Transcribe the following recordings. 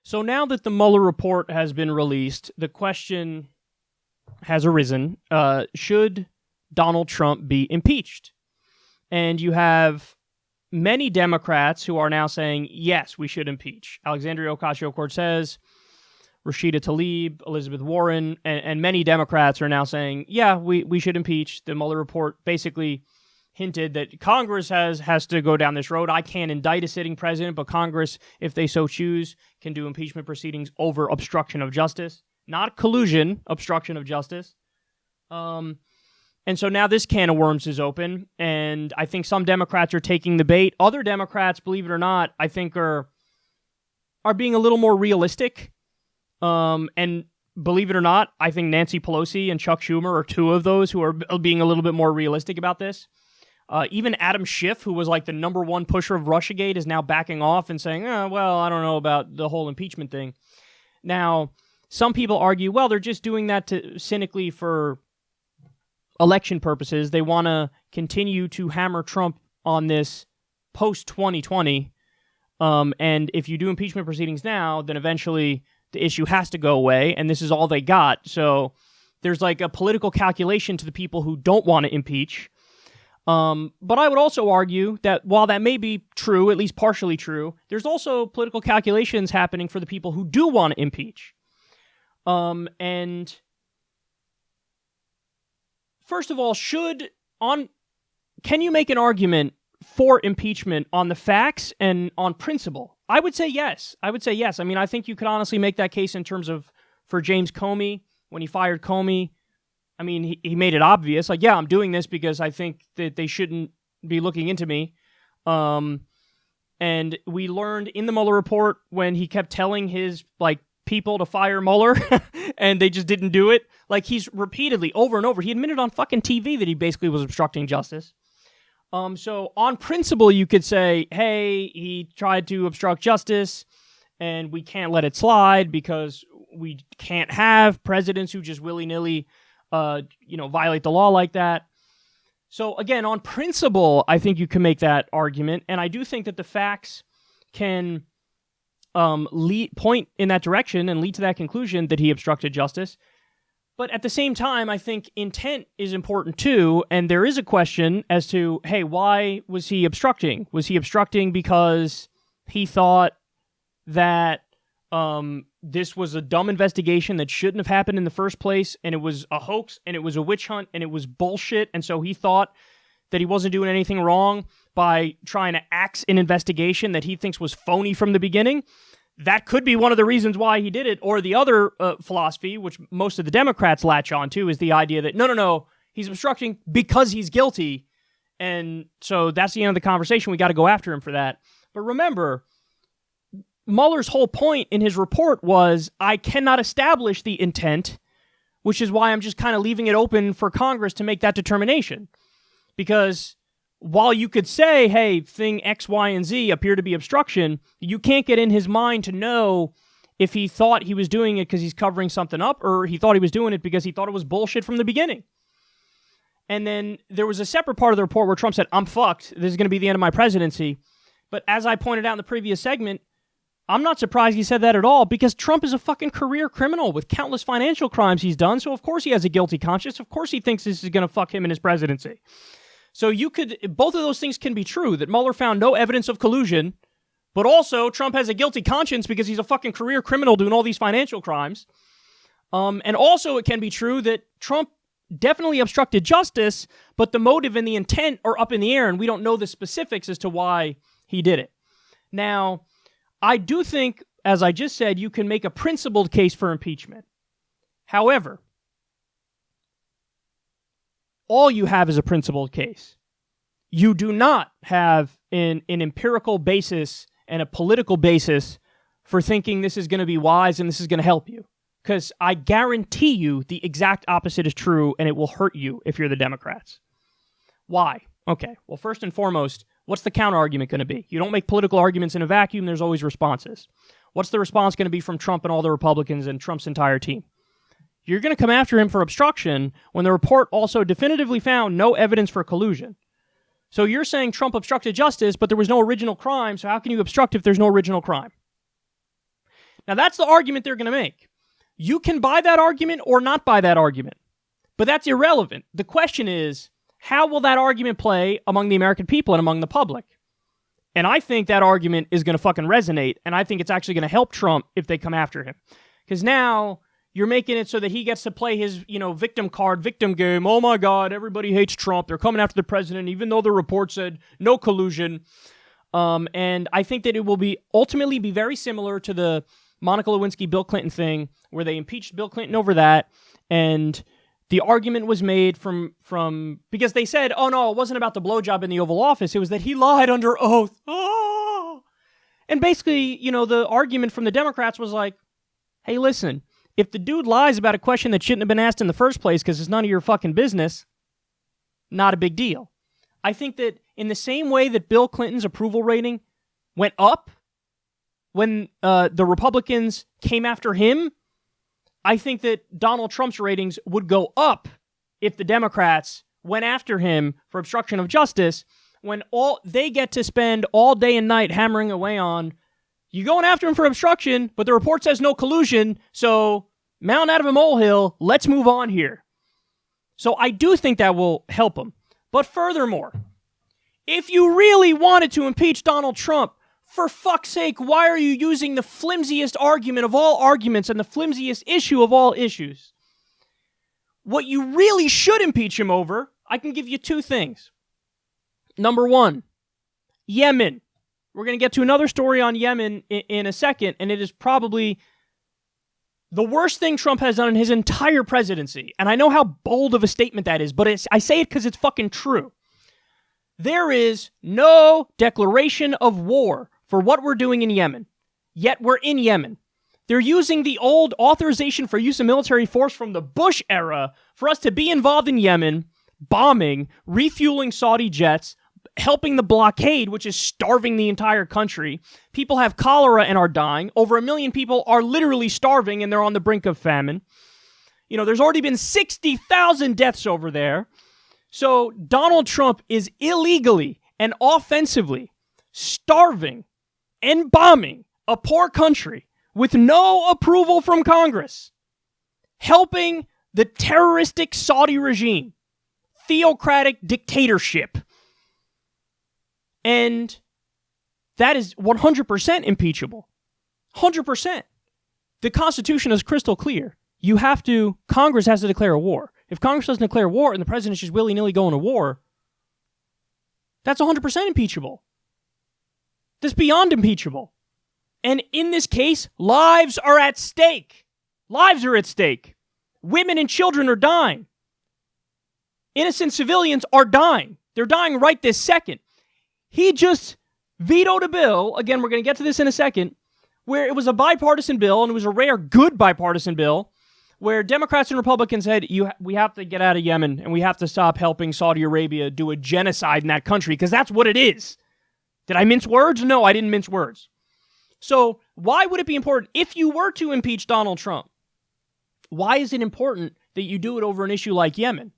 So now that the Mueller report has been released, the question has arisen, should Donald Trump be impeached? And you have many Democrats who are now saying, yes, we should impeach. Alexandria Ocasio-Cortez, Rashida Tlaib, Elizabeth Warren, and many Democrats are now saying, yeah, we should impeach. The Mueller report basically hinted that Congress has to go down this road. I can't indict a sitting president, but Congress, if they so choose, can do impeachment proceedings over obstruction of justice. Not collusion, obstruction of justice. And so now this can of worms is open, and I think some Democrats are taking the bait. Other Democrats, believe it or not, I think are being a little more realistic. And believe it or not, I think Nancy Pelosi and Chuck Schumer are two of those who are being a little bit more realistic about this. Even Adam Schiff, who was like the number one pusher of Russiagate, is now backing off and saying, well, I don't know about the whole impeachment thing. Now, some people argue, well, they're just doing that cynically for election purposes. They want to continue to hammer Trump on this post-2020. And if you do impeachment proceedings now, then eventually the issue has to go away, and this is all they got. So there's like a political calculation to the people who don't want to impeach. But I would also argue that while that may be true, at least partially true, there's also political calculations happening for the people who do want to impeach. And first of all, can you make an argument for impeachment on the facts and on principle? I would say yes. I mean, I think you could honestly make that case in terms of for James Comey, when he fired Comey. I mean, he made it obvious, like, yeah, I'm doing this because I think that they shouldn't be looking into me. And we learned in the Mueller report when he kept telling his, people to fire Mueller and they just didn't do it. Like, he's repeatedly, over and over, he admitted on fucking TV that he basically was obstructing justice. So on principle, you could say, hey, he tried to obstruct justice and we can't let it slide because we can't have presidents who just willy-nilly violate the law like that. So again, on principle, I think you can make that argument, and I do think that the facts can point in that direction and lead to that conclusion that he obstructed justice. But at the same time, I think intent is important too, and there is a question as to, hey, why was he obstructing? Was he obstructing because he thought that this was a dumb investigation that shouldn't have happened in the first place, and it was a hoax, and it was a witch hunt, and it was bullshit, and so he thought that he wasn't doing anything wrong by trying to axe an investigation that he thinks was phony from the beginning? That could be one of the reasons why he did it. Or the other philosophy, which most of the Democrats latch on to, is the idea that, no, he's obstructing because he's guilty, and so that's the end of the conversation. We got to go after him for that. But remember, Mueller's whole point in his report was, I cannot establish the intent, which is why I'm just kind of leaving it open for Congress to make that determination. Because while you could say, hey, thing X, Y, and Z appear to be obstruction, you can't get in his mind to know if he thought he was doing it because he's covering something up, or he thought he was doing it because he thought it was bullshit from the beginning. And then there was a separate part of the report where Trump said, I'm fucked. This is going to be the end of my presidency. But as I pointed out in the previous segment, I'm not surprised he said that at all, because Trump is a fucking career criminal with countless financial crimes he's done, so of course he has a guilty conscience. Of course he thinks this is going to fuck him in his presidency. So both of those things can be true, that Mueller found no evidence of collusion, but also Trump has a guilty conscience because he's a fucking career criminal doing all these financial crimes. And also it can be true that Trump definitely obstructed justice, but the motive and the intent are up in the air, and we don't know the specifics as to why he did it. Now, I do think, as I just said, you can make a principled case for impeachment. However, all you have is a principled case. You do not have an empirical basis and a political basis for thinking this is going to be wise and this is going to help you. Because I guarantee you the exact opposite is true, and it will hurt you if you're the Democrats. Why? Okay, well, first and foremost, what's the counter-argument going to be? You don't make political arguments in a vacuum. There's always responses. What's the response going to be from Trump and all the Republicans and Trump's entire team? You're going to come after him for obstruction when the report also definitively found no evidence for collusion. So you're saying Trump obstructed justice, but there was no original crime, so how can you obstruct if there's no original crime? Now, that's the argument they're going to make. You can buy that argument or not buy that argument, but that's irrelevant. The question is, how will that argument play among the American people and among the public? And I think that argument is going to fucking resonate, and I think it's actually going to help Trump if they come after him. Because now you're making it so that he gets to play his, victim card, victim game. Oh my God, everybody hates Trump. They're coming after the president, even though the report said no collusion. And I think that it will ultimately be very similar to the Monica Lewinsky, Bill Clinton thing, where they impeached Bill Clinton over that, and the argument was made from because they said, oh no, it wasn't about the blowjob in the Oval Office. It was that he lied under oath. Oh! And basically, the argument from the Democrats was like, hey, listen, if the dude lies about a question that shouldn't have been asked in the first place because it's none of your fucking business, not a big deal. I think that in the same way that Bill Clinton's approval rating went up when the Republicans came after him, I think that Donald Trump's ratings would go up if the Democrats went after him for obstruction of justice, when they get to spend all day and night hammering away on, you going after him for obstruction, but the report says no collusion, so mountain out of a molehill, let's move on here. So I do think that will help him. But furthermore, if you really wanted to impeach Donald Trump, for fuck's sake, why are you using the flimsiest argument of all arguments and the flimsiest issue of all issues? What you really should impeach him over, I can give you two things. Number one, Yemen. We're going to get to another story on Yemen in a second, and it is probably the worst thing Trump has done in his entire presidency. And I know how bold of a statement that is, but I say it because it's fucking true. There is no declaration of war for what we're doing in Yemen, yet we're in Yemen. They're using the old authorization for use of military force from the Bush era for us to be involved in Yemen, bombing, refueling Saudi jets, helping the blockade, which is starving the entire country. People have cholera and are dying. Over 1 million people are literally starving and they're on the brink of famine. There's already been 60,000 deaths over there. So Donald Trump is illegally and offensively starving and bombing a poor country with no approval from Congress, helping the terroristic Saudi regime, theocratic dictatorship. And that is 100% impeachable. 100%. The Constitution is crystal clear. Congress has to declare a war. If Congress doesn't declare war and the president's just willy-nilly going to war, that's 100% impeachable. That's beyond impeachable. And in this case, lives are at stake. Lives are at stake. Women and children are dying. Innocent civilians are dying. They're dying right this second. He just vetoed a bill, again, we're going to get to this in a second, where it was a bipartisan bill, and it was a rare good bipartisan bill, where Democrats and Republicans said, we have to get out of Yemen, and we have to stop helping Saudi Arabia do a genocide in that country, because that's what it is. Did I mince words? No, I didn't mince words. So why would it be important if you were to impeach Donald Trump? Why is it important that you do it over an issue like Yemen?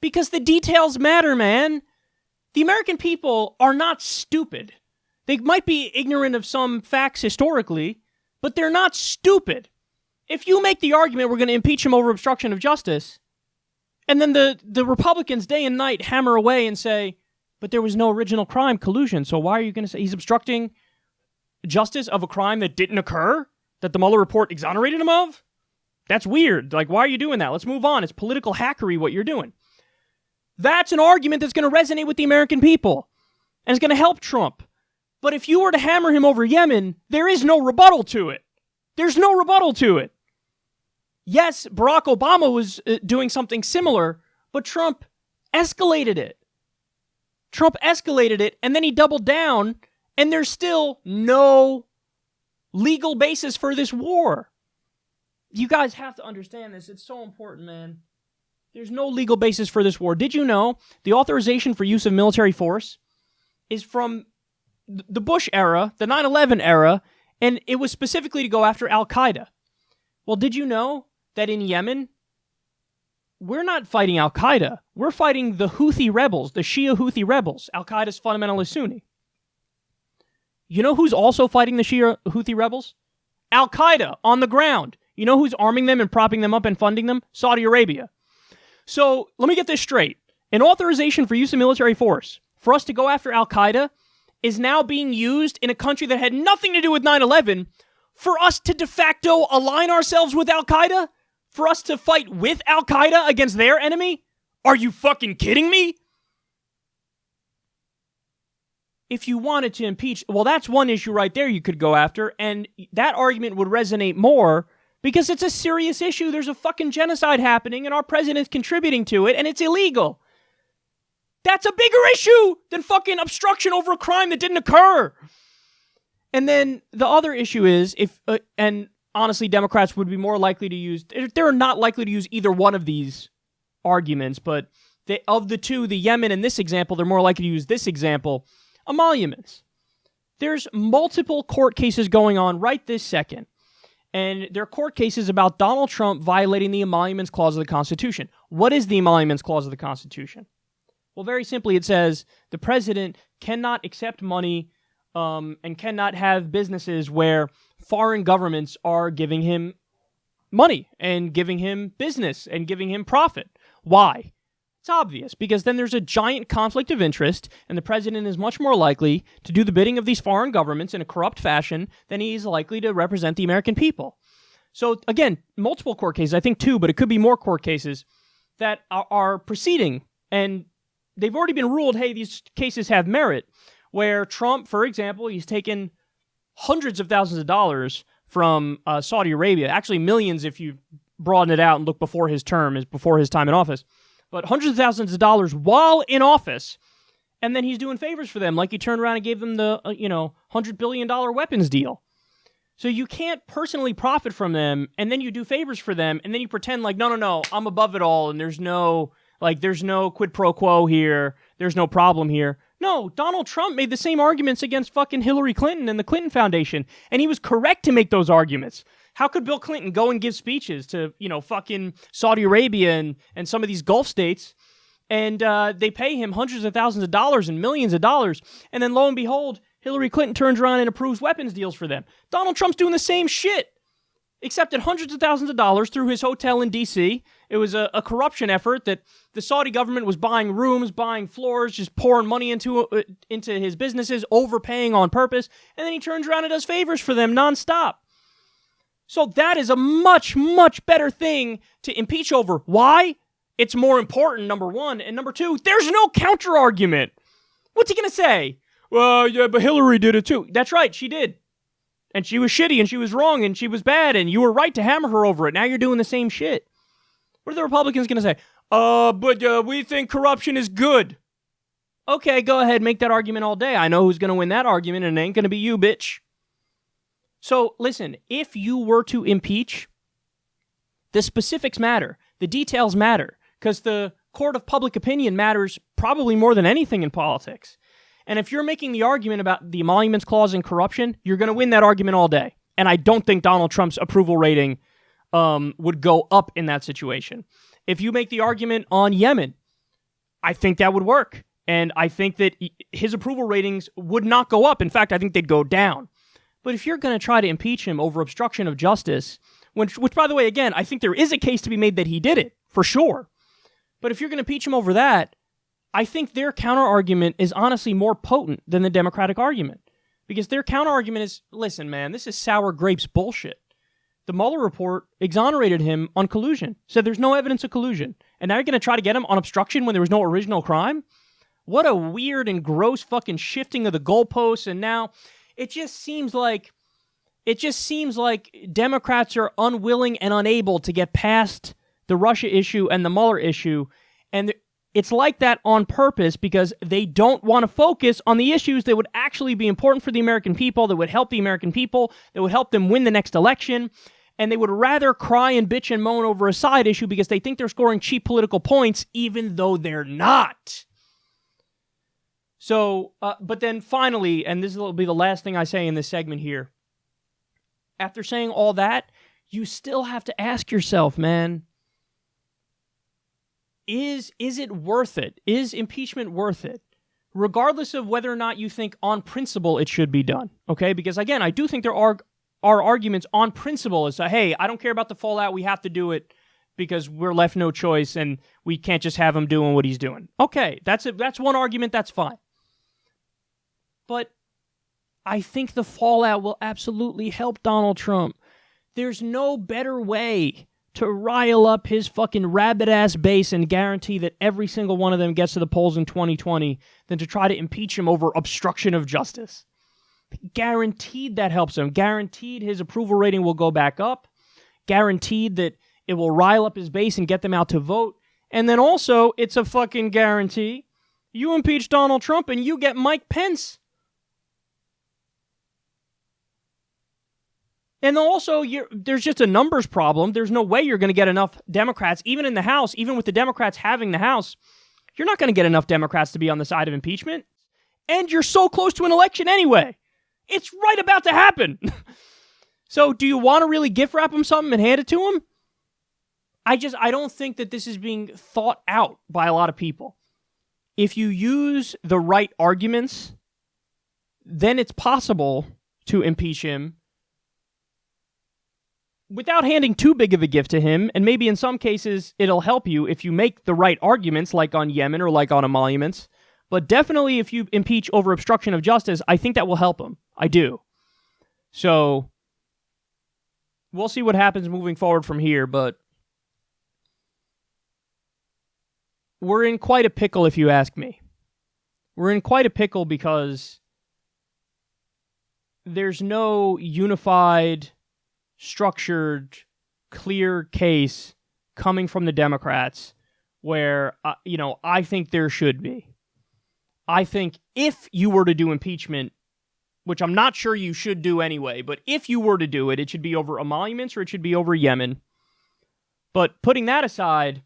Because the details matter, man. The American people are not stupid. They might be ignorant of some facts historically, but they're not stupid. If you make the argument we're going to impeach him over obstruction of justice, and then the Republicans day and night hammer away and say, but there was no original crime, collusion, so why are you going to say he's obstructing justice of a crime that didn't occur, that the Mueller report exonerated him of? That's weird. Like, why are you doing that? Let's move on. It's political hackery what you're doing. That's an argument that's going to resonate with the American people, and it's going to help Trump. But if you were to hammer him over Yemen, there is no rebuttal to it. There's no rebuttal to it. Yes, Barack Obama was doing something similar, but Trump escalated it. And then he doubled down, and there's still no legal basis for this war. You guys have to understand this. It's so important, man. There's no legal basis for this war. Did you know the authorization for use of military force is from the Bush era, the 9/11 era, and it was specifically to go after Al-Qaeda? Well, did you know that in Yemen, we're not fighting Al-Qaeda. We're fighting the Houthi rebels, the Shia Houthi rebels. Al-Qaeda's fundamentalist Sunni. You know who's also fighting the Shia Houthi rebels? Al-Qaeda on the ground. You know who's arming them and propping them up and funding them? Saudi Arabia. So let me get this straight. An authorization for use of military force for us to go after Al-Qaeda is now being used in a country that had nothing to do with 9/11 for us to de facto align ourselves with Al-Qaeda? For us to fight with Al-Qaeda against their enemy? Are you fucking kidding me? If you wanted to impeach, well, that's one issue right there you could go after, and that argument would resonate more because it's a serious issue. There's a fucking genocide happening, and our president's contributing to it, and it's illegal. That's a bigger issue than fucking obstruction over a crime that didn't occur. And then the other issue is, and honestly, Democrats would be more likely to use, they're not likely to use either one of these arguments, but of the two, the Yemen and this example, they're more likely to use this example. Emoluments. There's multiple court cases going on right this second, and they're court cases about Donald Trump violating the Emoluments Clause of the Constitution. What is the Emoluments Clause of the Constitution? Well, very simply, it says the president cannot accept money and cannot have businesses where foreign governments are giving him money and giving him business and giving him profit. Why? It's obvious, because then there's a giant conflict of interest, and the president is much more likely to do the bidding of these foreign governments in a corrupt fashion than he is likely to represent the American people. So, again, multiple court cases, I think two, but it could be more court cases that are proceeding, and they've already been ruled, hey, these cases have merit, where Trump, for example, he's taken hundreds of thousands of dollars from Saudi Arabia, actually millions if you broaden it out and look before his term, before his time in office, but hundreds of thousands of dollars while in office, and then he's doing favors for them, like he turned around and gave them the, $100 billion weapons deal. So you can't personally profit from them, and then you do favors for them, and then you pretend like, no, I'm above it all, and there's no quid pro quo here, there's no problem here. No, Donald Trump made the same arguments against fucking Hillary Clinton and the Clinton Foundation, and he was correct to make those arguments. How could Bill Clinton go and give speeches to, fucking Saudi Arabia and some of these Gulf states, and they pay him hundreds of thousands of dollars and millions of dollars, and then lo and behold, Hillary Clinton turns around and approves weapons deals for them. Donald Trump's doing the same shit, except at hundreds of thousands of dollars through his hotel in D.C. It was a corruption effort that the Saudi government was buying rooms, buying floors, just pouring money into his businesses, overpaying on purpose, and then he turns around and does favors for them nonstop. So that is a much, much better thing to impeach over. Why? It's more important, number one. And number two, there's no counter-argument. What's he going to say? Well, yeah, but Hillary did it too. That's right, she did. And she was shitty, and she was wrong, and she was bad, and you were right to hammer her over it. Now you're doing the same shit. What are the Republicans going to say? But we think corruption is good. Okay, go ahead, make that argument all day. I know who's going to win that argument, and it ain't going to be you, bitch. So, listen, if you were to impeach, the specifics matter. The details matter. Because the court of public opinion matters probably more than anything in politics. And if you're making the argument about the Emoluments Clause and corruption, you're going to win that argument all day. And I don't think Donald Trump's approval rating would go up in that situation. If you make the argument on Yemen, I think that would work. And I think that his approval ratings would not go up. In fact, I think they'd go down. But if you're going to try to impeach him over obstruction of justice, which, by the way, again, I think there is a case to be made that he did it, for sure. But if you're going to impeach him over that, I think their counter-argument is honestly more potent than the Democratic argument. Because their counter-argument is, listen, man, this is sour grapes bullshit. The Mueller report exonerated him on collusion, said there's no evidence of collusion. And now you're going to try to get him on obstruction when there was no original crime? What a weird and gross fucking shifting of the goalposts, and now it just seems like Democrats are unwilling and unable to get past the Russia issue and the Mueller issue, and it's like that on purpose because they don't want to focus on the issues that would actually be important for the American people, that would help the American people, that would help them win the next election, and they would rather cry and bitch and moan over a side issue because they think they're scoring cheap political points, even though they're not. So, but then finally, and this will be the last thing I say in this segment here, after saying all that, you still have to ask yourself, man, is it worth it? Is impeachment worth it? Regardless of whether or not you think on principle it should be done, okay? Because again, I do think there are our arguments on principle as to, hey, I don't care about the fallout, we have to do it because we're left no choice and we can't just have him doing what he's doing. Okay, that's one argument, that's fine. But I think the fallout will absolutely help Donald Trump. There's no better way to rile up his fucking rabid-ass base and guarantee that every single one of them gets to the polls in 2020 than to try to impeach him over obstruction of justice. Guaranteed that helps him. Guaranteed his approval rating will go back up. Guaranteed that it will rile up his base and get them out to vote. And then also, it's a fucking guarantee. You impeach Donald Trump and you get Mike Pence. And also, there's just a numbers problem. There's no way you're going to get enough Democrats, even in the House, even with the Democrats having the House. You're not going to get enough Democrats to be on the side of impeachment. And you're so close to an election anyway. It's right about to happen. So do you want to really gift wrap him something and hand it to him? I don't think that this is being thought out by a lot of people. If you use the right arguments, then it's possible to impeach him without handing too big of a gift to him, and maybe in some cases it'll help you if you make the right arguments, like on Yemen or like on emoluments. But definitely if you impeach over obstruction of justice, I think that will help him. I do. So we'll see what happens moving forward from here, but we're in quite a pickle if you ask me. We're in quite a pickle because there's no unified, structured, clear case coming from the Democrats where, I think there should be. I think if you were to do impeachment, which I'm not sure you should do anyway, but if you were to do it, it should be over emoluments or it should be over Yemen. But putting that aside,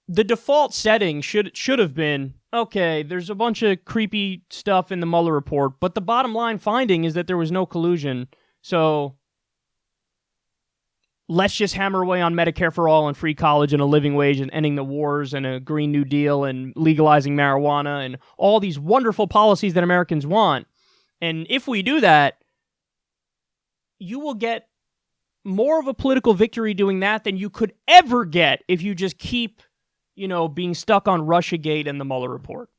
the default setting should have been, okay, there's a bunch of creepy stuff in the Mueller report, but the bottom line finding is that there was no collusion, so let's just hammer away on Medicare for all and free college and a living wage and ending the wars and a Green New Deal and legalizing marijuana and all these wonderful policies that Americans want. And if we do that, you will get more of a political victory doing that than you could ever get if you just keep, being stuck on Russiagate and the Mueller report.